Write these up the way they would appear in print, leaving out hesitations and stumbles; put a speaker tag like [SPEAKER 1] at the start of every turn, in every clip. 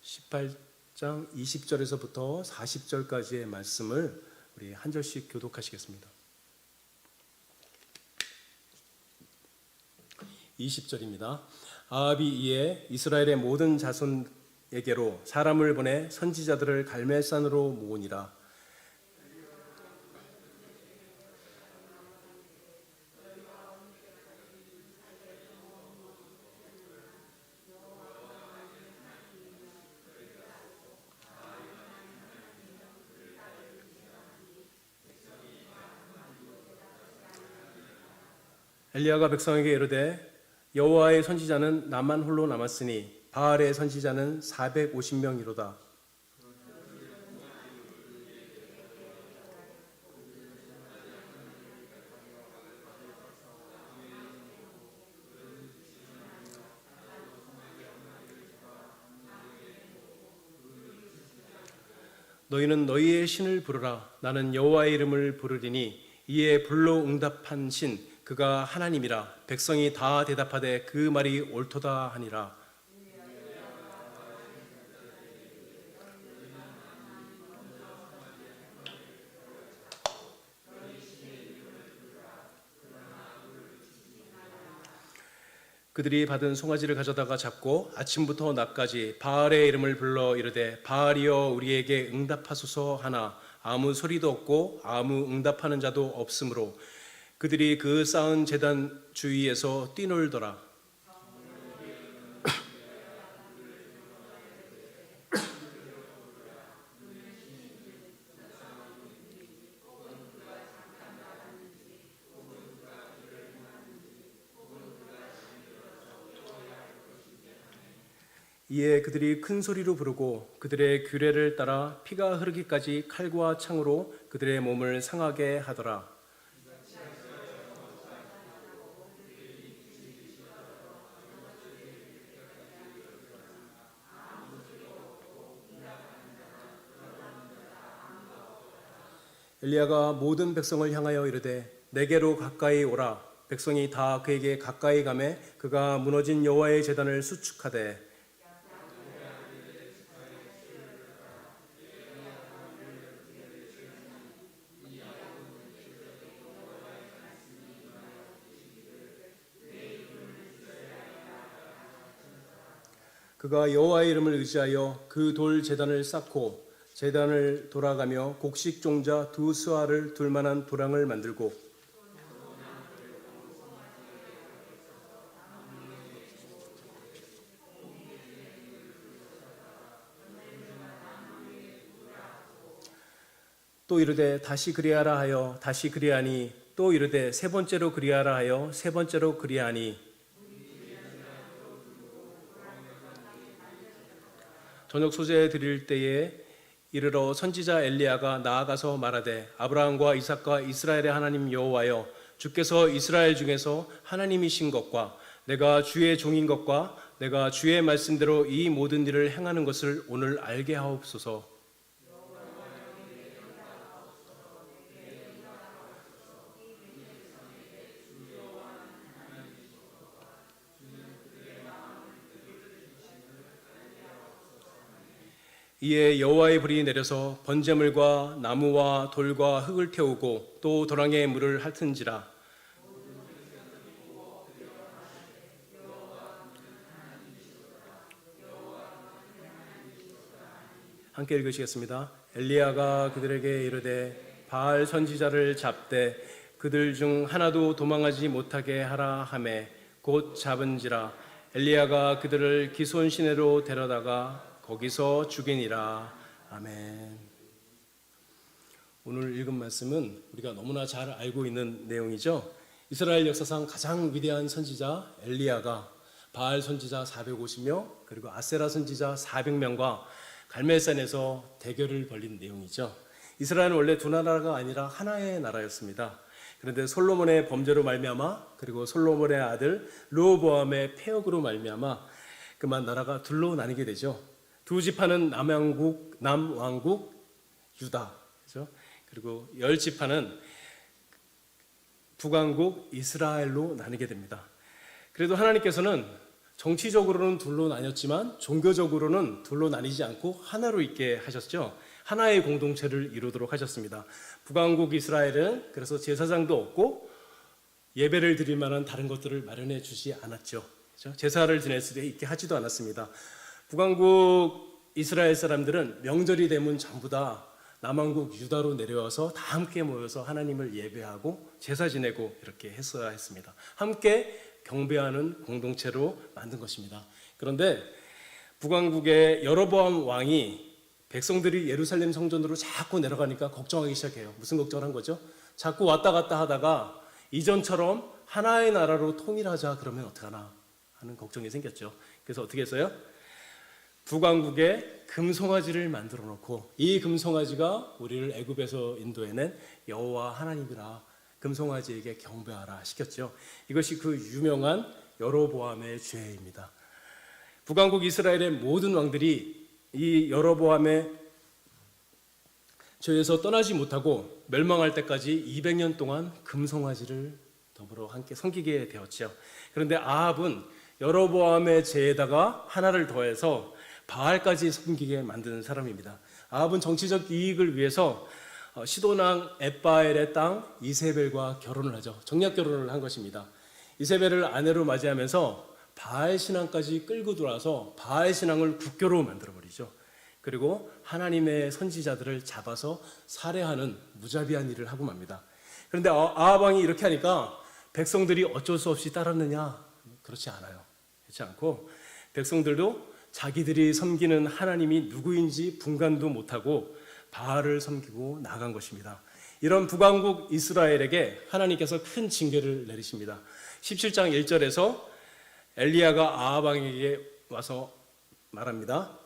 [SPEAKER 1] 18장 20절에서부터 40절까지의 말씀을 우리 한 절씩 교독하시겠습니다. 20절입니다. 아합이 이에 이스라엘의 모든 자손에게로 사람을 보내 선지자들을 갈멜산으로 모으니라. 엘리야가 백성에게 이르되 여호와의 선지자는 나만 홀로 남았으니 바알의 선지자는 450명이로다. 너희는 너희의 신을 부르라. 나는 여호와의 이름을 부르리니 이에 불로 응답한 신 그가 하나님이라. 백성이 다 대답하되 그 말이 옳도다 하니라. 그들이 받은 송아지를 가져다가 잡고 아침부터 낮까지 바알의 이름을 불러 이르되 바알이여 우리에게 응답하소서 하나 아무 소리도 없고 아무 응답하는 자도 없으므로 그들이 그 쌓은 제단 주위에서 뛰놀더라. 이에 그들이 큰 소리로 부르고 그들의 규례를 따라 피가 흐르기까지 칼과 창으로 그들의 몸을 상하게 하더라. 엘리야가 모든 백성을 향하여 이르되 내게로 가까이 오라. 백성이 다 그에게 가까이 가매 그가 무너진 여호와의 제단을 수축하되 그가 여호와의 이름을 의지하여 그 돌 제단을 쌓고 제단을 돌아가며 곡식 종자 두 수알을 둘 만한 도랑을 만들고 또 이르되 다시 그리하라 하여 다시 그리하니 또 이르되 세 번째로 그리하라 하여 세 번째로 그리하니 저녁 소재 드릴 때에 이르러 선지자 엘리야가 나아가서 말하되 아브라함과 이삭과 이스라엘의 하나님 여호와여 주께서 이스라엘 중에서 하나님이신 것과 내가 주의 종인 것과 내가 주의 말씀대로 이 모든 일을 행하는 것을 오늘 알게 하옵소서. 이에 여호와의 불이 내려서 번제물과 나무와 돌과 흙을 태우고 또 도랑에 물을 핥은지라. 함께 읽으시겠습니다. 엘리야가 그들에게 이르되 바알 선지자를 잡되 그들 중 하나도 도망하지 못하게 하라 하매 곧 잡은지라. 엘리야가 그들을 기손 시내로 데려다가 거기서 죽이니라. 아멘. 오늘 읽은 말씀은 우리가 너무나 잘 알고 있는 내용이죠. 이스라엘 역사상 가장 위대한 선지자 엘리야가 바알 선지자 450명 그리고 아세라 선지자 400명과 갈멜산에서 대결을 벌인 내용이죠. 이스라엘은 원래 두 나라가 아니라 하나의 나라였습니다. 그런데 솔로몬의 범죄로 말미암아 그리고 솔로몬의 아들 르호보암의 패역으로 말미암아 그만 나라가 둘로 나뉘게 되죠. 두 지파는 남왕국 유다, 그렇죠? 그리고 10지파는 북왕국 이스라엘로 나뉘게 됩니다. 그래도 하나님께서는 정치적으로는 둘로 나뉘었지만 종교적으로는 둘로 나뉘지 않고 하나로 있게 하셨죠. 하나의 공동체를 이루도록 하셨습니다. 북왕국 이스라엘은 그래서 제사장도 없고 예배를 드릴 만한 다른 것들을 마련해 주지 않았죠. 그렇죠? 제사를 지낼 수 있게 하지도 않았습니다. 북왕국 이스라엘 사람들은 명절이 되면 전부 다 남왕국 유다로 내려와서 다 함께 모여서 하나님을 예배하고 제사 지내고 이렇게 했어야 했습니다. 함께 경배하는 공동체로 만든 것입니다. 그런데 북왕국의 여로보암 왕이 백성들이 예루살렘 성전으로 자꾸 내려가니까 걱정하기 시작해요. 무슨 걱정을 한 거죠? 자꾸 왔다 갔다 하다가 이전처럼 하나의 나라로 통일하자 그러면 어떡하나 하는 걱정이 생겼죠. 그래서 어떻게 했어요? 북왕국에 금송아지를 만들어 놓고 이 금송아지가 우리를 애굽에서 인도해낸 여호와 하나님이라 금송아지에게 경배하라 시켰죠. 이것이 그 유명한 여로보암의 죄입니다. 북왕국 이스라엘의 모든 왕들이 이 여로보암의 죄에서 떠나지 못하고 멸망할 때까지 200년 동안 금송아지를 더불어 함께 섬기게 되었죠. 그런데 아합은 여로보암의 죄에다가 하나를 더해서 바알까지 섬기게 만드는 사람입니다. 아합은 정치적 이익을 위해서 시도낭 엣바엘의 땅 이세벨과 결혼을 하죠. 정략 결혼을 한 것입니다. 이세벨을 아내로 맞이하면서 바알 신앙까지 끌고 들어와서 바알 신앙을 국교로 만들어버리죠. 그리고 하나님의 선지자들을 잡아서 살해하는 무자비한 일을 하고 맙니다. 그런데 아합 왕이 이렇게 하니까 백성들이 어쩔 수 없이 따랐느냐? 그렇지 않아요. 그렇지 않고 백성들도 자기들이 섬기는 하나님이 누구인지 분간도 못하고 바알을 섬기고 나간 것입니다. 이런 북왕국 이스라엘에게 하나님께서 큰 징계를 내리십니다. 17장 1절에서 엘리야가 아합 왕에게 와서 말합니다.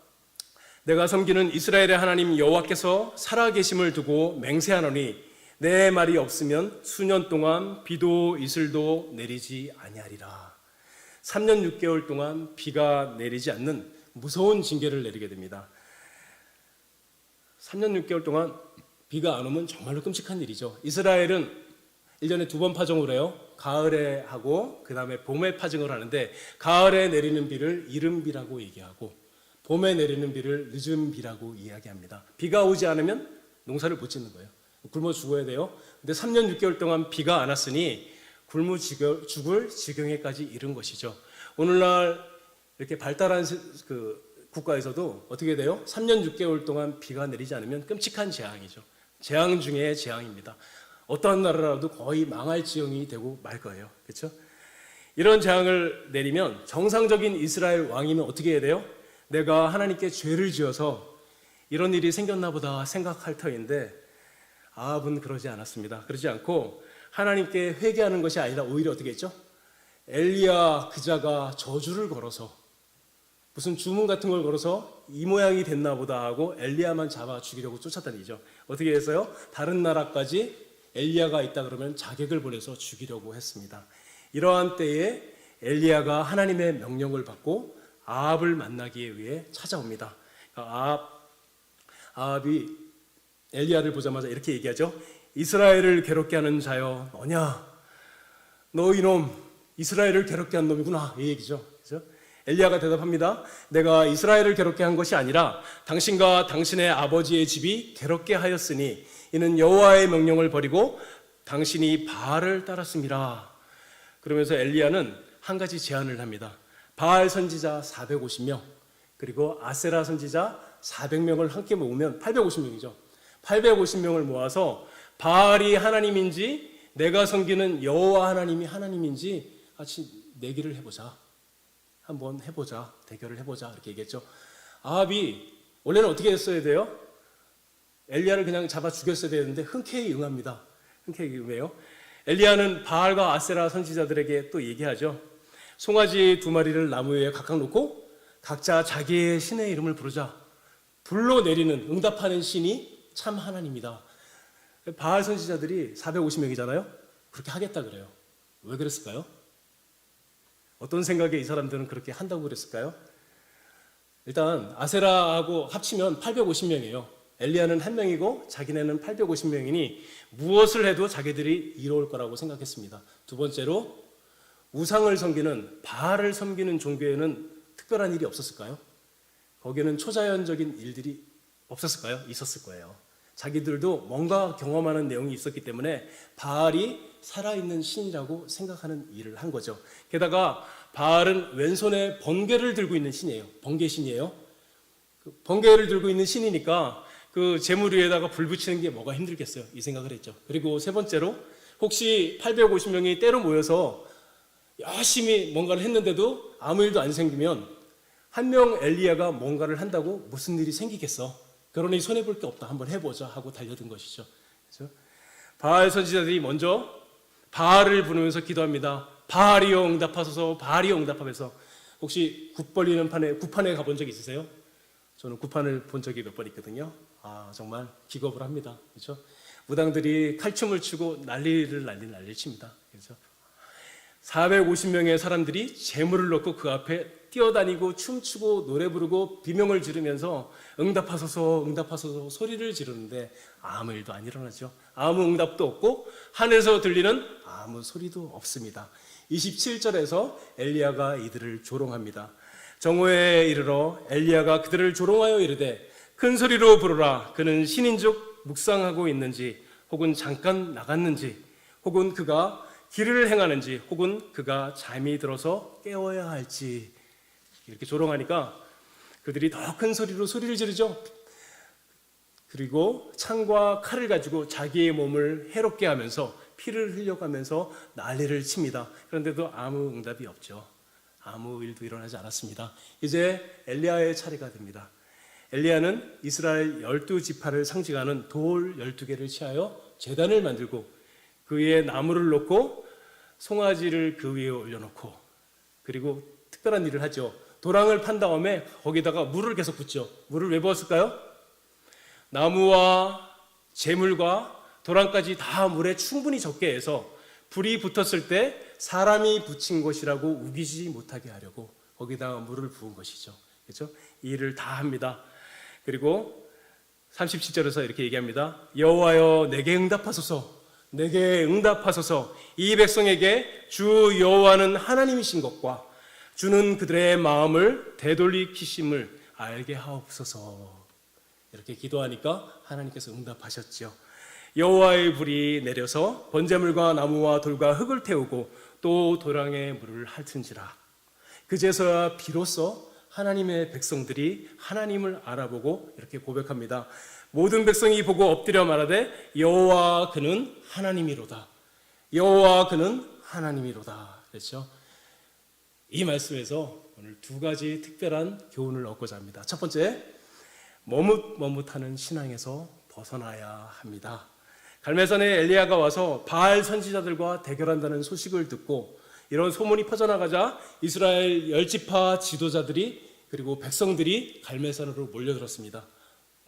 [SPEAKER 1] 내가 섬기는 이스라엘의 하나님 여호와께서 살아계심을 두고 맹세하노니 내 말이 없으면 수년 동안 비도 이슬도 내리지 아니하리라. 3년 6개월 동안 비가 내리지 않는 무서운 징계를 내리게 됩니다. 3년 6개월 동안 비가 안 오면 정말로 끔찍한 일이죠. 이스라엘은 1년에 2번 파종을 해요. 가을에 하고 그 다음에 봄에 파종을 하는데 가을에 내리는 비를 이른비라고 얘기하고 봄에 내리는 비를 늦은비라고 이야기합니다. 비가 오지 않으면 농사를 못 짓는 거예요. 굶어 죽어야 돼요. 근데 3년 6개월 동안 비가 안 왔으니 굶어 죽을 지경에까지 이른 것이죠. 오늘날 이렇게 발달한 그 국가에서도 어떻게 돼요? 3년 6개월 동안 비가 내리지 않으면 끔찍한 재앙이죠. 재앙 중에 재앙입니다. 어떠한 나라라도 거의 망할 지경이 되고 말 거예요. 그렇죠? 이런 재앙을 내리면 정상적인 이스라엘 왕이면 어떻게 해야 돼요? 내가 하나님께 죄를 지어서 이런 일이 생겼나 보다 생각할 터인데 아합은 그러지 않았습니다. 그러지 않고 하나님께 회개하는 것이 아니라 오히려 어떻게 했죠? 엘리야 그자가 저주를 걸어서 무슨 주문 같은 걸 걸어서 이 모양이 됐나 보다 하고 엘리야만 잡아 죽이려고 쫓아다니죠. 어떻게 했어요? 다른 나라까지 엘리야가 있다 그러면 자객을 보내서 죽이려고 했습니다. 이러한 때에 엘리야가 하나님의 명령을 받고 아합을 만나기 위해 찾아옵니다. 아합이 엘리야를 보자마자 이렇게 얘기하죠. 이스라엘을 괴롭게 하는 자여 너냐? 너 이놈 이스라엘을 괴롭게 한 놈이구나 이 얘기죠. 그렇죠? 엘리야가 대답합니다. 내가 이스라엘을 괴롭게 한 것이 아니라 당신과 당신의 아버지의 집이 괴롭게 하였으니 이는 여호와의 명령을 버리고 당신이 바알을 따랐습니다. 그러면서 엘리야는 한 가지 제안을 합니다. 바알 선지자 450명 그리고 아세라 선지자 400명을 함께 모으면 850명이죠. 850명을 모아서 바알이 하나님인지 내가 섬기는 여호와 하나님이 하나님인지 같이 내기를 해보자. 한번 해보자. 대결을 해보자. 이렇게 얘기했죠. 아합이 원래는 어떻게 했어야 돼요? 엘리야를 그냥 잡아 죽였어야 되는데 흔쾌히 응합니다. 흔쾌히 응해요. 엘리야는 바알과 아세라 선지자들에게 또 얘기하죠. 송아지 2마리를 나무 위에 각각 놓고 각자 자기의 신의 이름을 부르자. 불로 내리는 응답하는 신이 참 하나님이다. 바알 선지자들이 450명이잖아요. 그렇게 하겠다 그래요. 왜 그랬을까요? 어떤 생각에 이 사람들은 그렇게 한다고 그랬을까요? 일단 아세라하고 합치면 850명이에요. 엘리야는 1명이고 자기네는 850명이니 무엇을 해도 자기들이 이로울 거라고 생각했습니다. 두 번째로 우상을 섬기는 바알을 섬기는 종교에는 특별한 일이 없었을까요? 거기에는 초자연적인 일들이 없었을까요? 있었을 거예요. 자기들도 뭔가 경험하는 내용이 있었기 때문에 바알이 살아있는 신이라고 생각하는 일을 한 거죠. 게다가 바알은 왼손에 번개를 들고 있는 신이에요. 번개신이에요. 그 번개를 들고 있는 신이니까 그 재물 위에다가 불 붙이는 게 뭐가 힘들겠어요. 이 생각을 했죠. 그리고 세 번째로 혹시 850명이 때로 모여서 열심히 뭔가를 했는데도 아무 일도 안 생기면 한 명 엘리야가 뭔가를 한다고 무슨 일이 생기겠어. 그러니 손해볼 게 없다. 한번 해보자 하고 달려든 것이죠. 그렇죠? 바알 선지자들이 먼저 바알을 부르면서 기도합니다. 바알이여 응답하소서, 바알이여 응답하면서. 혹시 구판에 가본 적 있으세요? 저는 구판을 본 적이 몇 번 있거든요. 정말 기겁을 합니다. 그렇죠? 무당들이 칼춤을 추고 난리를 칩니다. 그렇죠? 450명의 사람들이 재물을 넣고 그 앞에 뛰어다니고 춤추고 노래 부르고 비명을 지르면서 응답하소서 응답하소서 소리를 지르는데 아무 일도 안 일어나죠. 아무 응답도 없고 하늘에서 들리는 아무 소리도 없습니다. 27절에서 엘리야가 이들을 조롱합니다. 정오에 이르러 엘리야가 그들을 조롱하여 이르되 큰 소리로 부르라. 그는 신인즉 묵상하고 있는지 혹은 잠깐 나갔는지 혹은 그가 길을 행하는지 혹은 그가 잠이 들어서 깨워야 할지. 이렇게 조롱하니까 그들이 더 큰 소리로 소리를 지르죠. 그리고 창과 칼을 가지고 자기의 몸을 해롭게 하면서 피를 흘려가면서 난리를 칩니다. 그런데도 아무 응답이 없죠. 아무 일도 일어나지 않았습니다. 이제 엘리야의 차례가 됩니다. 엘리야는 이스라엘 12지파를 상징하는 돌 12개를 취하여 제단을 만들고 그 위에 나무를 놓고 송아지를 그 위에 올려놓고 그리고 특별한 일을 하죠. 도랑을 판 다음에 거기다가 물을 계속 붓죠. 물을 왜 부었을까요? 나무와 재물과 도랑까지 다 물에 충분히 적게 해서 불이 붙었을 때 사람이 붙인 것이라고 우기지 못하게 하려고 거기다가 물을 부은 것이죠. 그렇죠? 이 일을 다 합니다. 그리고 37절에서 이렇게 얘기합니다. 여호와여 내게 응답하소서, 내게 응답하소서. 이 백성에게 주 여호와는 하나님이신 것과 주는 그들의 마음을 되돌리키심을 알게 하옵소서. 이렇게 기도하니까 하나님께서 응답하셨죠. 여호와의 불이 내려서 번제물과 나무와 돌과 흙을 태우고 또 도랑에 물을 핥은지라. 그제서야 비로소 하나님의 백성들이 하나님을 알아보고 이렇게 고백합니다. 모든 백성이 보고 엎드려 말하되 여호와 그는 하나님이로다. 여호와 그는 하나님이로다. 그렇죠? 이 말씀에서 오늘 두 가지 특별한 교훈을 얻고자 합니다. 첫 번째, 머뭇머뭇하는 신앙에서 벗어나야 합니다. 갈멜산에 엘리야가 와서 바알 선지자들과 대결한다는 소식을 듣고 이런 소문이 퍼져나가자 이스라엘 10지파 지도자들이 그리고 백성들이 갈멜산으로 몰려들었습니다.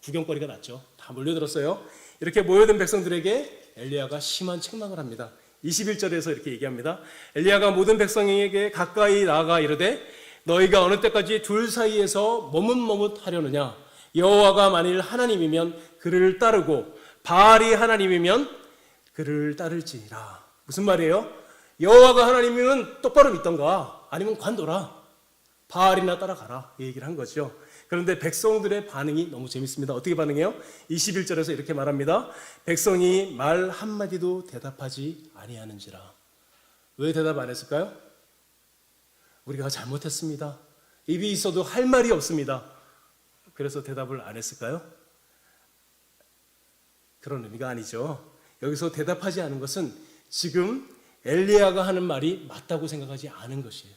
[SPEAKER 1] 구경거리가 났죠. 다 몰려들었어요. 이렇게 모여든 백성들에게 엘리야가 심한 책망을 합니다. 21절에서 이렇게 얘기합니다. 엘리야가 모든 백성에게 가까이 나아가 이르되 너희가 어느 때까지 둘 사이에서 머뭇머뭇하려느냐. 여호와가 만일 하나님이면 그를 따르고 바알이 하나님이면 그를 따를지니라. 무슨 말이에요? 여호와가 하나님이면 똑바로 믿던가 아니면 관둬라. 바알이나 따라가라. 이 얘기를 한 거죠. 그런데 백성들의 반응이 너무 재밌습니다. 어떻게 반응해요? 21절에서 이렇게 말합니다. 백성이 말 한마디도 대답하지 아니하는지라. 왜 대답 안 했을까요? 우리가 잘못했습니다. 입이 있어도 할 말이 없습니다. 그래서 대답을 안 했을까요? 그런 의미가 아니죠. 여기서 대답하지 않은 것은 지금 엘리야가 하는 말이 맞다고 생각하지 않은 것이에요.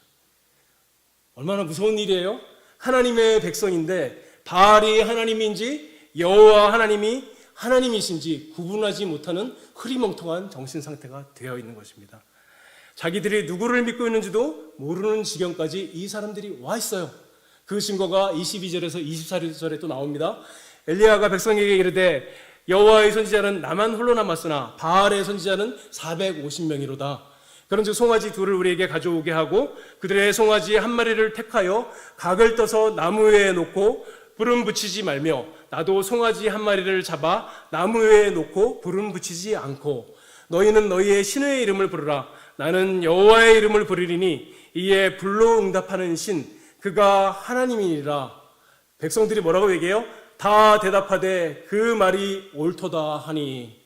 [SPEAKER 1] 얼마나 무서운 일이에요? 하나님의 백성인데 바알이 하나님인지 여호와 하나님이 하나님이신지 구분하지 못하는 흐리멍텅한 정신 상태가 되어 있는 것입니다. 자기들이 누구를 믿고 있는지도 모르는 지경까지 이 사람들이 와 있어요. 그 증거가 22절에서 24절에 또 나옵니다. 엘리야가 백성에게 이르되 여호와의 선지자는 나만 홀로 남았으나 바알의 선지자는 450명이로다. 그런즉 송아지 둘을 우리에게 가져오게 하고 그들의 송아지 한 마리를 택하여 각을 떠서 나무 위에 놓고 불은 붙이지 말며 나도 송아지 한 마리를 잡아 나무 위에 놓고 불은 붙이지 않고 너희는 너희의 신의 이름을 부르라. 나는 여호와의 이름을 부르리니 이에 불로 응답하는 신 그가 하나님이니라. 백성들이 뭐라고 얘기해요? 다 대답하되 그 말이 옳도다 하니.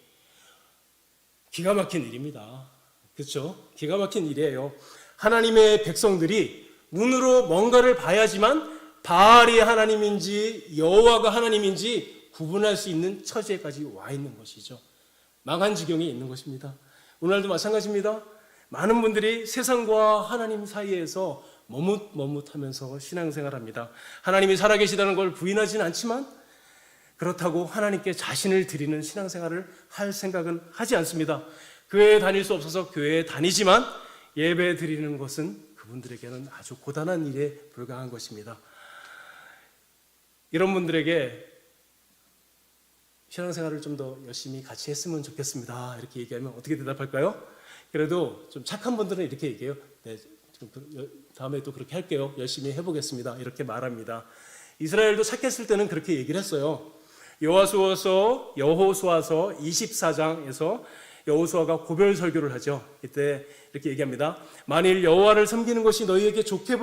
[SPEAKER 1] 기가 막힌 일입니다. 그렇죠? 기가 막힌 일이에요. 하나님의 백성들이 눈으로 뭔가를 봐야지만 바알이 하나님인지 여호와가 하나님인지 구분할 수 있는 처지에까지 와 있는 것이죠. 망한 지경에 있는 것입니다. 오늘도 마찬가지입니다. 많은 분들이 세상과 하나님 사이에서 머뭇머뭇하면서 신앙생활합니다. 하나님이 살아계시다는 걸 부인하지는 않지만 그렇다고 하나님께 자신을 드리는 신앙생활을 할 생각은 하지 않습니다. 교회에 다닐 수 없어서 교회에 다니지만 예배 드리는 것은 그분들에게는 아주 고단한 일에 불과한 것입니다. 이런 분들에게 신앙생활을 좀 더 열심히 같이 했으면 좋겠습니다. 이렇게 얘기하면 어떻게 대답할까요? 그래도 좀 착한 분들은 이렇게 얘기해요. 네, 다음에 또 그렇게 할게요. 열심히 해보겠습니다. 이렇게 말합니다. 이스라엘도 착했을 때는 그렇게 얘기를 했어요. 여호수아서 24장에서 여호수아가 고별 설교를 하죠. 이때 이렇게 얘기합니다. 만일 여호와를 섬기는 것이 너희에게 좋게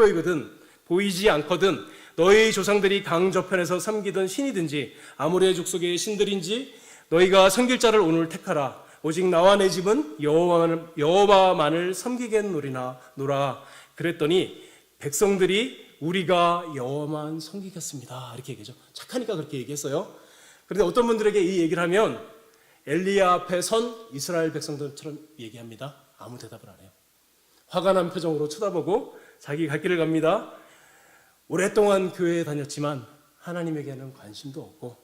[SPEAKER 1] 보이지 않거든 너희 조상들이 강 저편에서 섬기던 신이든지 아모리의 족속의 신들인지 너희가 섬길 자를 오늘 택하라. 오직 나와 내 집은 여호와만을 섬기겠노라. 그랬더니 백성들이 우리가 여호와만 섬기겠습니다. 이렇게 얘기하죠. 착하니까 그렇게 얘기했어요. 그런데 어떤 분들에게 이 얘기를 하면 엘리야 앞에 선 이스라엘 백성들처럼 얘기합니다. 아무 대답을 안 해요. 화가 난 표정으로 쳐다보고 자기 갈 길을 갑니다. 오랫동안 교회에 다녔지만 하나님에게는 관심도 없고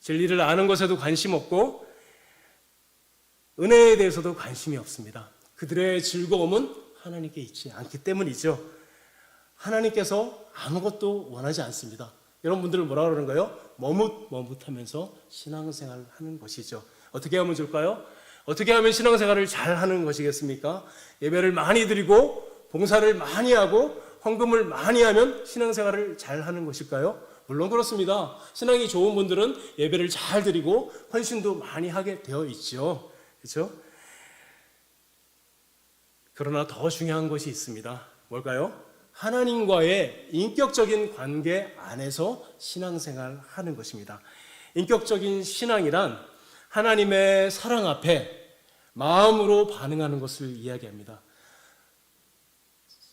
[SPEAKER 1] 진리를 아는 것에도 관심 없고 은혜에 대해서도 관심이 없습니다. 그들의 즐거움은 하나님께 있지 않기 때문이죠. 하나님께서 아무것도 원하지 않습니다. 이런 분들을 뭐라 그러는가요? 머뭇머뭇하면서 신앙생활을 하는 것이죠. 어떻게 하면 좋을까요? 어떻게 하면 신앙생활을 잘 하는 것이겠습니까? 예배를 많이 드리고 봉사를 많이 하고 헌금을 많이 하면 신앙생활을 잘 하는 것일까요? 물론 그렇습니다. 신앙이 좋은 분들은 예배를 잘 드리고 헌신도 많이 하게 되어 있죠. 그렇죠? 그러나 더 중요한 것이 있습니다. 뭘까요? 하나님과의 인격적인 관계 안에서 신앙생활을 하는 것입니다. 인격적인 신앙이란 하나님의 사랑 앞에 마음으로 반응하는 것을 이야기합니다.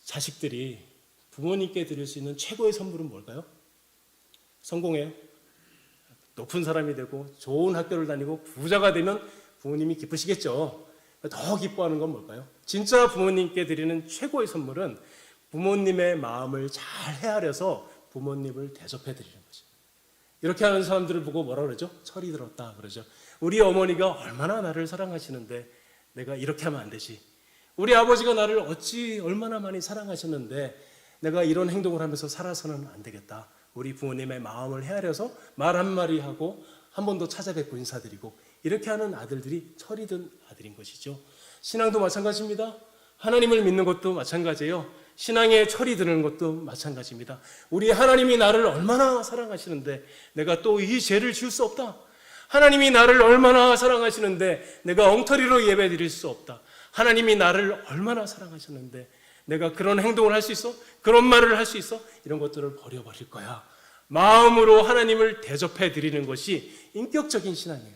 [SPEAKER 1] 자식들이 부모님께 드릴 수 있는 최고의 선물은 뭘까요? 성공해요. 높은 사람이 되고 좋은 학교를 다니고 부자가 되면 부모님이 기쁘시겠죠. 더 기뻐하는 건 뭘까요? 진짜 부모님께 드리는 최고의 선물은 부모님의 마음을 잘 헤아려서 부모님을 대접해 드리는 거죠. 이렇게 하는 사람들을 보고 뭐라 그러죠? 철이 들었다 그러죠. 우리 어머니가 얼마나 나를 사랑하시는데 내가 이렇게 하면 안 되지. 우리 아버지가 나를 얼마나 많이 사랑하셨는데 내가 이런 행동을 하면서 살아서는 안 되겠다. 우리 부모님의 마음을 헤아려서 말 한마디 하고 한 번 더 찾아뵙고 인사드리고 이렇게 하는 아들들이 철이 든 아들인 것이죠. 신앙도 마찬가지입니다. 하나님을 믿는 것도 마찬가지예요. 신앙에 철이 드는 것도 마찬가지입니다. 우리 하나님이 나를 얼마나 사랑하시는데 내가 또 이 죄를 지을 수 없다. 하나님이 나를 얼마나 사랑하시는데 내가 엉터리로 예배 드릴 수 없다. 하나님이 나를 얼마나 사랑하셨는데 내가 그런 행동을 할 수 있어? 그런 말을 할 수 있어? 이런 것들을 버려버릴 거야. 마음으로 하나님을 대접해 드리는 것이 인격적인 신앙이에요.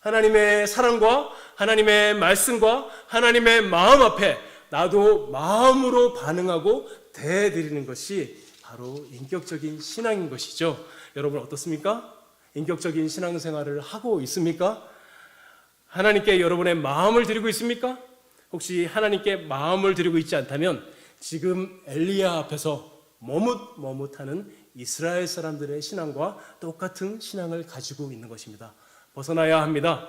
[SPEAKER 1] 하나님의 사랑과 하나님의 말씀과 하나님의 마음 앞에 나도 마음으로 반응하고 대해드리는 것이 바로 인격적인 신앙인 것이죠. 여러분 어떻습니까? 인격적인 신앙생활을 하고 있습니까? 하나님께 여러분의 마음을 드리고 있습니까? 혹시 하나님께 마음을 드리고 있지 않다면 지금 엘리야 앞에서 머뭇머뭇하는 이스라엘 사람들의 신앙과 똑같은 신앙을 가지고 있는 것입니다. 벗어나야 합니다.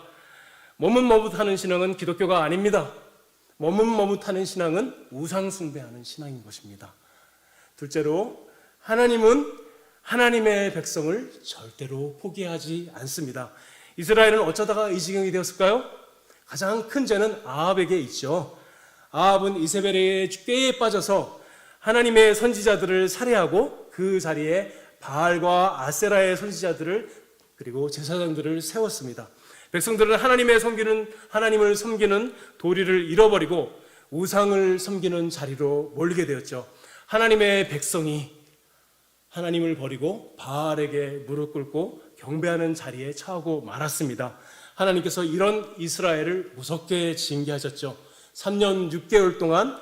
[SPEAKER 1] 머뭇머뭇하는 신앙은 기독교가 아닙니다. 머뭇머뭇하는 신앙은 우상 숭배하는 신앙인 것입니다. 둘째로 하나님은 하나님의 백성을 절대로 포기하지 않습니다. 이스라엘은 어쩌다가 이 지경이 되었을까요? 가장 큰 죄는 아합에게 있죠. 아합은 이세벨의 꾀에 빠져서 하나님의 선지자들을 살해하고 그 자리에 바알과 아세라의 선지자들을 그리고 제사장들을 세웠습니다. 백성들은 하나님을 섬기는 도리를 잃어버리고 우상을 섬기는 자리로 몰리게 되었죠. 하나님의 백성이 하나님을 버리고 바알에게 무릎 꿇고 경배하는 자리에 처하고 말았습니다. 하나님께서 이런 이스라엘을 무섭게 징계하셨죠. 3년 6개월 동안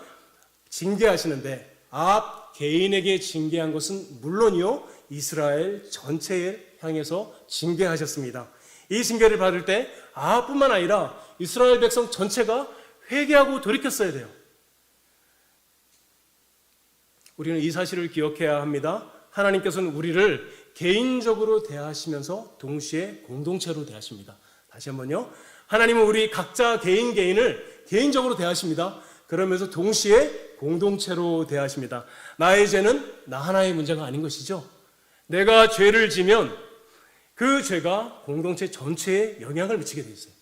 [SPEAKER 1] 징계하시는데 아합 개인에게 징계한 것은 물론이요, 이스라엘 전체에 향해서 징계하셨습니다. 이 징계를 받을 때 아합뿐만 아니라 이스라엘 백성 전체가 회개하고 돌이켰어야 돼요. 우리는 이 사실을 기억해야 합니다. 하나님께서는 우리를 개인적으로 대하시면서 동시에 공동체로 대하십니다. 다시 한번요. 하나님은 우리 각자 개인을 개인적으로 대하십니다. 그러면서 동시에 공동체로 대하십니다. 나의 죄는 나 하나의 문제가 아닌 것이죠. 내가 죄를 지면 그 죄가 공동체 전체에 영향을 미치게 돼 있어요.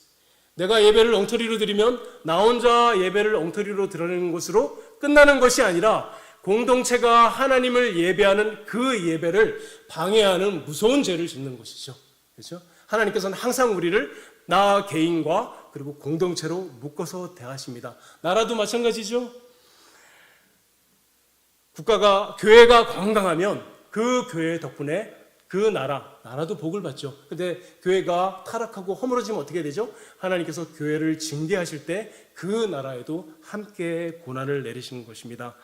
[SPEAKER 1] 내가 예배를 엉터리로 드리면 나 혼자 예배를 엉터리로 드리는 것으로 끝나는 것이 아니라 공동체가 하나님을 예배하는 그 예배를 방해하는 무서운 죄를 짓는 것이죠. 그렇죠? 하나님께서는 항상 우리를 나 개인과 그리고 공동체로 묶어서 대하십니다. 나라도 마찬가지죠. 교회가 건강하면 그 교회 덕분에 그 나라도 복을 받죠. 근데 교회가 타락하고 허물어지면 어떻게 되죠? 하나님께서 교회를 징계하실 때 그 나라에도 함께 고난을 내리시는 것입니다.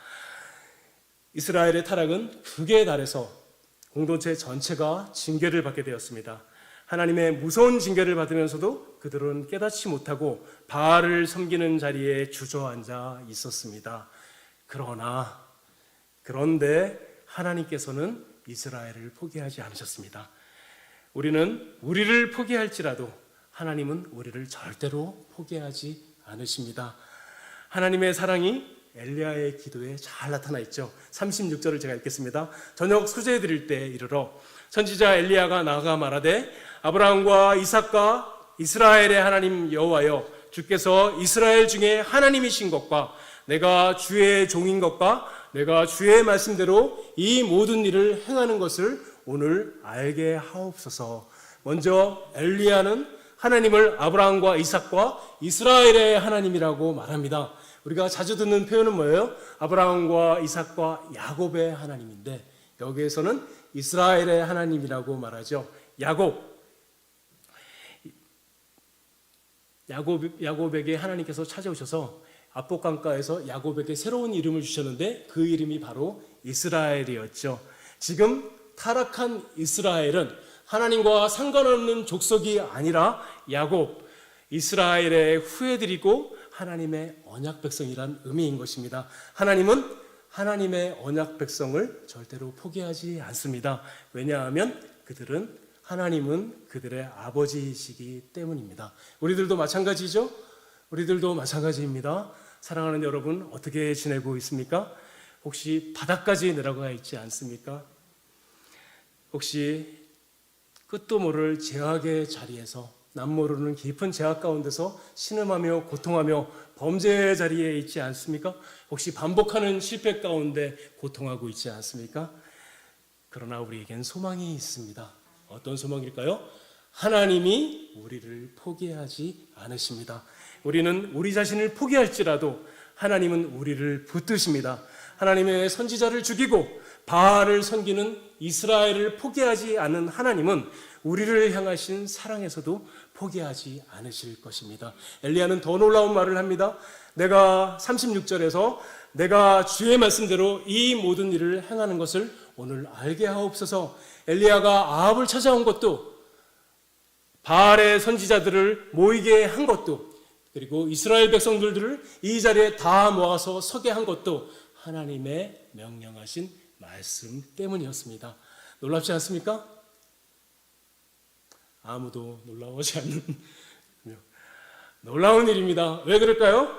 [SPEAKER 1] 이스라엘의 타락은 극에 달해서 공동체 전체가 징계를 받게 되었습니다. 하나님의 무서운 징계를 받으면서도 그들은 깨닫지 못하고 바알을 섬기는 자리에 주저앉아 있었습니다. 그런데 하나님께서는 이스라엘을 포기하지 않으셨습니다. 우리를 포기할지라도 하나님은 우리를 절대로 포기하지 않으십니다. 하나님의 사랑이 엘리야의 기도에 잘 나타나 있죠. 36절을 제가 읽겠습니다. 저녁 수제 드릴 때 이르러 선지자 엘리야가 나아가 말하되 아브라함과 이삭과 이스라엘의 하나님 여호와여, 주께서 이스라엘 중에 하나님이신 것과 내가 주의 종인 것과 내가 주의 말씀대로 이 모든 일을 행하는 것을 오늘 알게 하옵소서. 먼저 엘리야는 하나님을 아브라함과 이삭과 이스라엘의 하나님이라고 말합니다. 우리가 자주 듣는 표현은 뭐예요? 아브라함과 이삭과 야곱의 하나님인데 여기에서는 이스라엘의 하나님이라고 말하죠. 야곱에게 하나님께서 찾아오셔서 압복강가에서 야곱에게 새로운 이름을 주셨는데 그 이름이 바로 이스라엘이었죠. 지금 타락한 이스라엘은 하나님과 상관없는 족속이 아니라 야곱, 이스라엘의 후예들이고 하나님의 언약 백성이란 의미인 것입니다. 하나님은 하나님의 언약 백성을 절대로 포기하지 않습니다. 왜냐하면 하나님은 그들의 아버지이시기 때문입니다. 우리들도 마찬가지죠? 우리들도 마찬가지입니다. 사랑하는 여러분, 어떻게 지내고 있습니까? 혹시 바닥까지 내려가 있지 않습니까? 혹시 끝도 모를 제약의 자리에서 남 모르는 깊은 제약 가운데서 신음하며 고통하며 범죄의 자리에 있지 않습니까? 혹시 반복하는 실패 가운데 고통하고 있지 않습니까? 그러나 우리에겐 소망이 있습니다. 어떤 소망일까요? 하나님이 우리를 포기하지 않으십니다. 우리는 우리 자신을 포기할지라도 하나님은 우리를 붙드십니다. 하나님의 선지자를 죽이고 바알을 섬기는 이스라엘을 포기하지 않은 하나님은 우리를 향하신 사랑에서도 포기하지 않으실 것입니다. 엘리야는 더 놀라운 말을 합니다. 36절에서 내가 주의 말씀대로 이 모든 일을 행하는 것을 오늘 알게 하옵소서. 엘리야가 아합을 찾아온 것도 바알의 선지자들을 모이게 한 것도 그리고 이스라엘 백성들을 이 자리에 다 모아서 서게 한 것도 하나님의 명령하신 말씀 때문이었습니다. 놀랍지 않습니까? 아무도 놀라워하지 않는 놀라운 일입니다. 왜 그럴까요?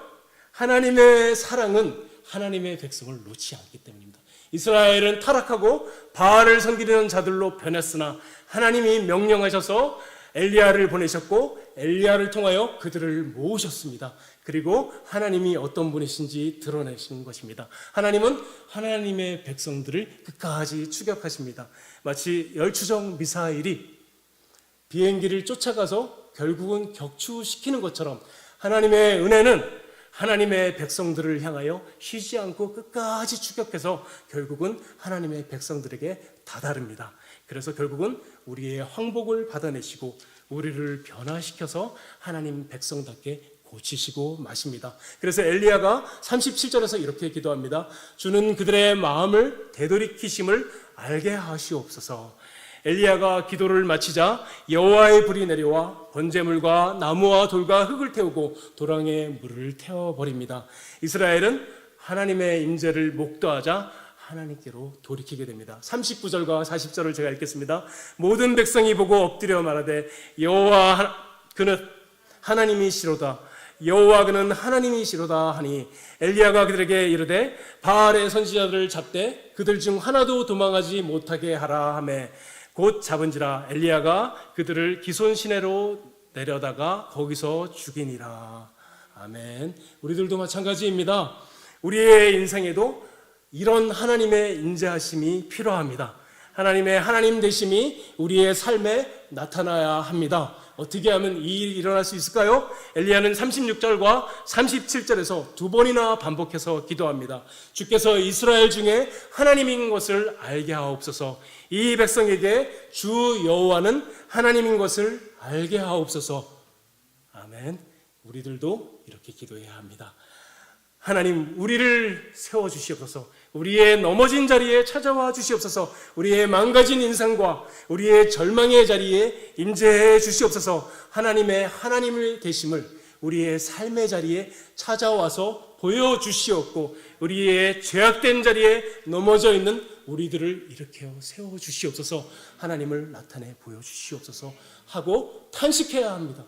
[SPEAKER 1] 하나님의 사랑은 하나님의 백성을 놓지 않기 때문입니다. 이스라엘은 타락하고 바알을 섬기는 자들로 변했으나 하나님이 명령하셔서 엘리야를 보내셨고 엘리야를 통하여 그들을 모으셨습니다. 그리고 하나님이 어떤 분이신지 드러내신 것입니다. 하나님은 하나님의 백성들을 끝까지 추격하십니다. 마치 열추적 미사일이 비행기를 쫓아가서 결국은 격추시키는 것처럼 하나님의 은혜는 하나님의 백성들을 향하여 쉬지 않고 끝까지 추격해서 결국은 하나님의 백성들에게 다다릅니다. 그래서 결국은 우리의 황복을 받아내시고 우리를 변화시켜서 하나님 백성답게 고치시고 마십니다. 그래서 엘리야가 37절에서 이렇게 기도합니다. 주는 그들의 마음을 되돌이키심을 알게 하시옵소서. 엘리야가 기도를 마치자 여호와의 불이 내려와 번제물과 나무와 돌과 흙을 태우고 도랑에 물을 태워버립니다. 이스라엘은 하나님의 임재를 목도하자 하나님께로 돌이키게 됩니다. 39절과 40절을 제가 읽겠습니다. 모든 백성이 보고 엎드려 말하되 여호와 그는 하나님이시로다. 여호와 그는 하나님이시로다 하니 엘리야가 그들에게 이르되 바알의 선지자들을 잡되 그들 중 하나도 도망하지 못하게 하라 하매 곧 잡은지라 엘리야가 그들을 기손 시내로 내려다가 거기서 죽이니라. 아멘. 우리들도 마찬가지입니다. 우리의 인생에도 이런 하나님의 인자하심이 필요합니다. 하나님의 하나님 되심이 우리의 삶에 나타나야 합니다. 어떻게 하면 이 일이 일어날 수 있을까요? 엘리야는 36절과 37절에서 두 번이나 반복해서 기도합니다. 주께서 이스라엘 중에 하나님인 것을 알게 하옵소서. 이 백성에게 주 여호와는 하나님인 것을 알게 하옵소서. 아멘. 우리들도 이렇게 기도해야 합니다. 하나님, 우리를 세워주시옵소서. 우리의 넘어진 자리에 찾아와 주시옵소서. 우리의 망가진 인생과 우리의 절망의 자리에 임재해 주시옵소서. 하나님의 하나님을 되심을 우리의 삶의 자리에 찾아와서 보여주시옵고 우리의 죄악된 자리에 넘어져 있는 우리들을 일으켜 세워주시옵소서. 하나님을 나타내 보여주시옵소서 하고 탄식해야 합니다.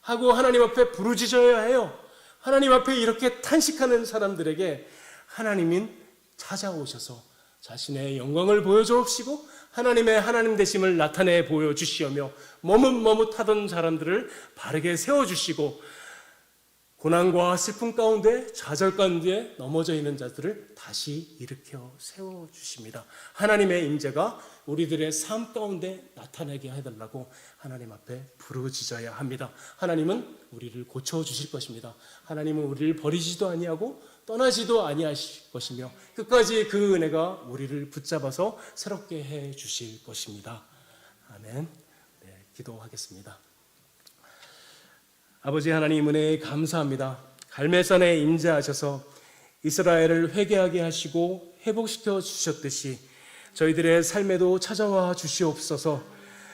[SPEAKER 1] 하고 하나님 앞에 부르짖어야 해요. 하나님 앞에 이렇게 탄식하는 사람들에게 하나님인 찾아오셔서 자신의 영광을 보여주옵시고 하나님의 하나님 되심을 나타내 보여주시오며 머뭇머뭇하던 사람들을 바르게 세워주시고 고난과 슬픔 가운데 좌절 가운데 넘어져 있는 자들을 다시 일으켜 세워주십니다. 하나님의 임재가 우리들의 삶 가운데 나타나게 해달라고 하나님 앞에 부르짖어야 합니다. 하나님은 우리를 고쳐주실 것입니다. 하나님은 우리를 버리지도 아니하고 떠나지도 아니하실 것이며 끝까지 그 은혜가 우리를 붙잡아서 새롭게 해주실 것입니다. 아멘. 네, 기도하겠습니다. 아버지 하나님 은혜에 감사합니다. 갈멜산에 임재하셔서 이스라엘을 회개하게 하시고 회복시켜 주셨듯이 저희들의 삶에도 찾아와 주시옵소서.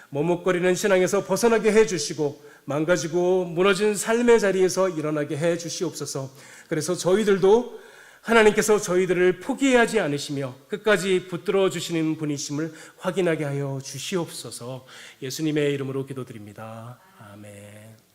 [SPEAKER 1] 머뭇거리는 신앙에서 벗어나게 해주시고 망가지고 무너진 삶의 자리에서 일어나게 해주시옵소서. 그래서 저희들도 하나님께서 저희들을 포기하지 않으시며 끝까지 붙들어 주시는 분이심을 확인하게 하여 주시옵소서. 예수님의 이름으로 기도드립니다. 아멘.